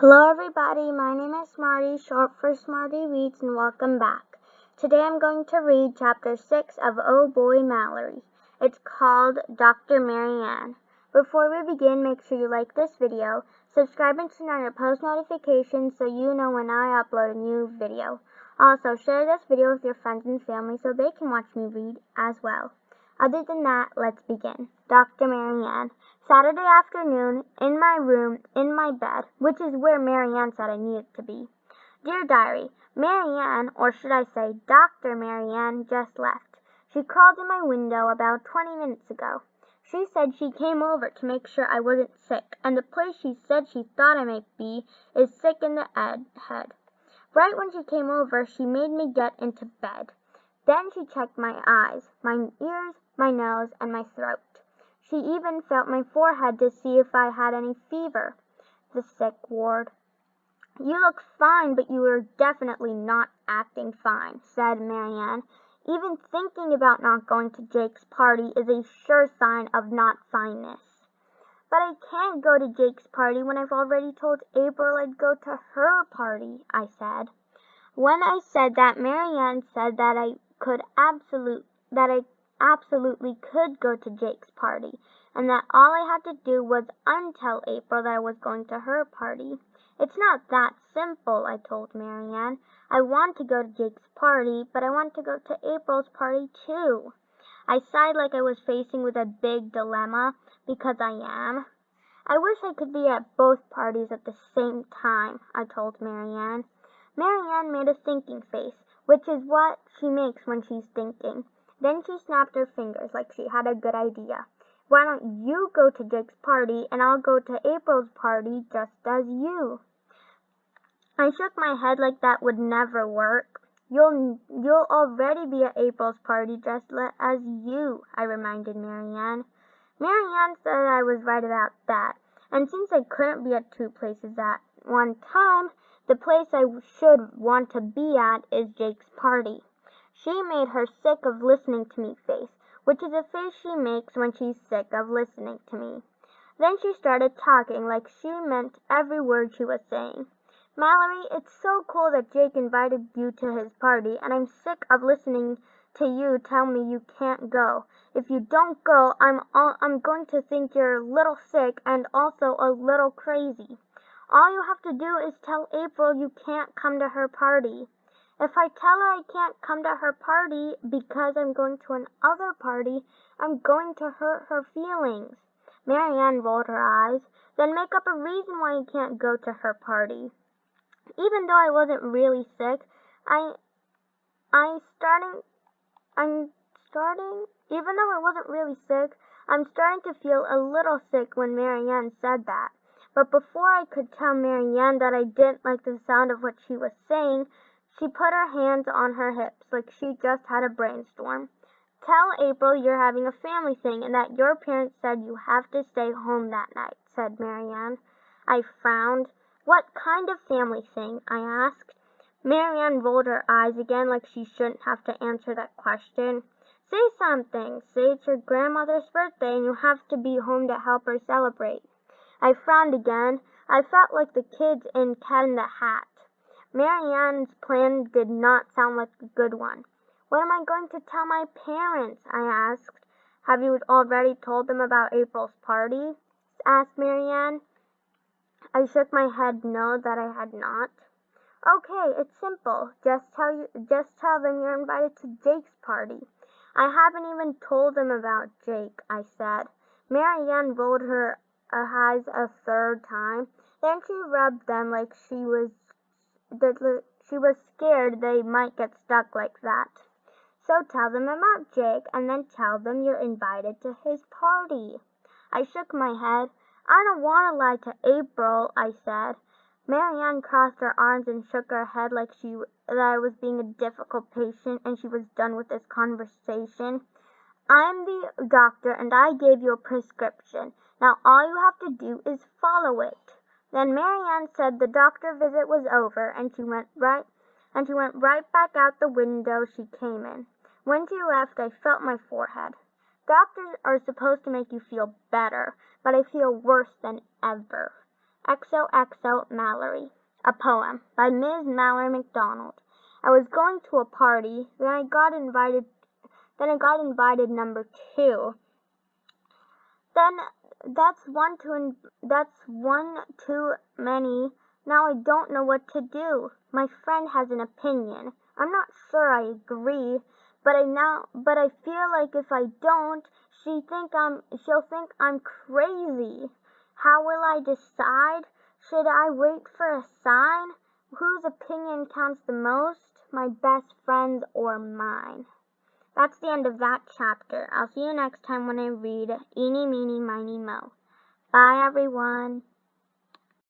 Hello everybody, my name is Smarty, short for Smarty Reads, and welcome back. Today I'm going to read Chapter 6 of Oh Boy, Mallory. It's called Dr. Marianne. Before we begin, make sure you like this video, subscribe and turn on your post notifications so you know when I upload a new video. Also, share this video with your friends and family so they can watch me read as well. Other than that, let's begin. Dr. Marianne. Saturday afternoon, in my room, in my bed, which is where Marianne said I needed to be. Dear Diary, Marianne, or should I say Dr. Marianne, just left. She crawled in my window about 20 minutes ago. She said she came over to make sure I wasn't sick, and the place she said she thought I might be is sick in the head. Right when she came over, she made me get into bed. Then she checked my eyes, my ears, my nose, and my throat. She even felt my forehead to see if I had any fever. The sick ward. You look fine, but you are definitely not acting fine, said Marianne. Even thinking about not going to Jake's party is a sure sign of not fineness. But I can't go to Jake's party when I've already told April I'd go to her party, I said. When I said that, Marianne said that I absolutely could go to Jake's party, and that all I had to do was untell April that I was going to her party. It's not that simple, I told Marianne. I want to go to Jake's party, but I want to go to April's party too. I sighed like I was facing with a big dilemma, because I am. I wish I could be at both parties at the same time, I told Marianne. Marianne made a thinking face, which is what she makes when she's thinking. Then she snapped her fingers like she had a good idea. Why don't you go to Jake's party and I'll go to April's party just as you? I shook my head like that would never work. You'll already be at April's party just as you, I reminded Marianne. Marianne said I was right about that, and since I couldn't be at two places at one time, the place I should want to be at is Jake's party. She made her sick of listening to me face, which is a face she makes when she's sick of listening to me. Then she started talking like she meant every word she was saying. Mallory, it's so cool that Jake invited you to his party, and I'm sick of listening to you tell me you can't go. If you don't go, I'm going to think you're a little sick and also a little crazy. All you have to do is tell April you can't come to her party. If I tell her I can't come to her party because I'm going to another party, I'm going to hurt her feelings. Marianne rolled her eyes. Then make up a reason why you can't go to her party. Even though I wasn't really sick, even though I wasn't really sick, I'm starting to feel a little sick when Marianne said that. But before I could tell Marianne that I didn't like the sound of what she was saying, she put her hands on her hips like she just had a brainstorm. Tell April you're having a family thing and that your parents said you have to stay home that night, said Marianne. I frowned. What kind of family thing? I asked. Marianne rolled her eyes again like she shouldn't have to answer that question. Say something. Say it's your grandmother's birthday and you have to be home to help her celebrate. I frowned again. I felt like the kids in Cat in the Hat. Marianne's plan did not sound like a good one. What am I going to tell my parents? I asked. Have you already told them about April's party? Asked Marianne. I shook my head no, that I had not. Okay, it's simple. Just tell them you're invited to Jake's party. I haven't even told them about Jake, I said. Marianne rolled her eyes a third time. Then she rubbed them like she was scared they might get stuck like that. So tell them about Jake and then tell them you're invited to his party. I shook my head. I don't want to lie to April, I said. Marianne crossed her arms and shook her head like that I was being a difficult patient and she was done with this conversation. I'm the doctor and I gave you a prescription. Now all you have to do is follow it. Then Marianne said the doctor visit was over and she went right back out the window she came in. When she left, I felt my forehead. Doctors are supposed to make you feel better, but I feel worse than ever. XOXO Mallory. A poem by Ms. Mallory MacDonald. I was going to a party, then I got invited number 2. Then that's one too many. Now I don't know what to do. My friend has an opinion. I'm not sure I agree, but I feel like if I don't, she'll think I'm crazy. How will I decide? Should I wait for a sign? Whose opinion counts the most? My best friend's or mine? That's the end of that chapter. I'll see you next time when I read Eeny, Meeny, Miny, Mo. Bye, everyone.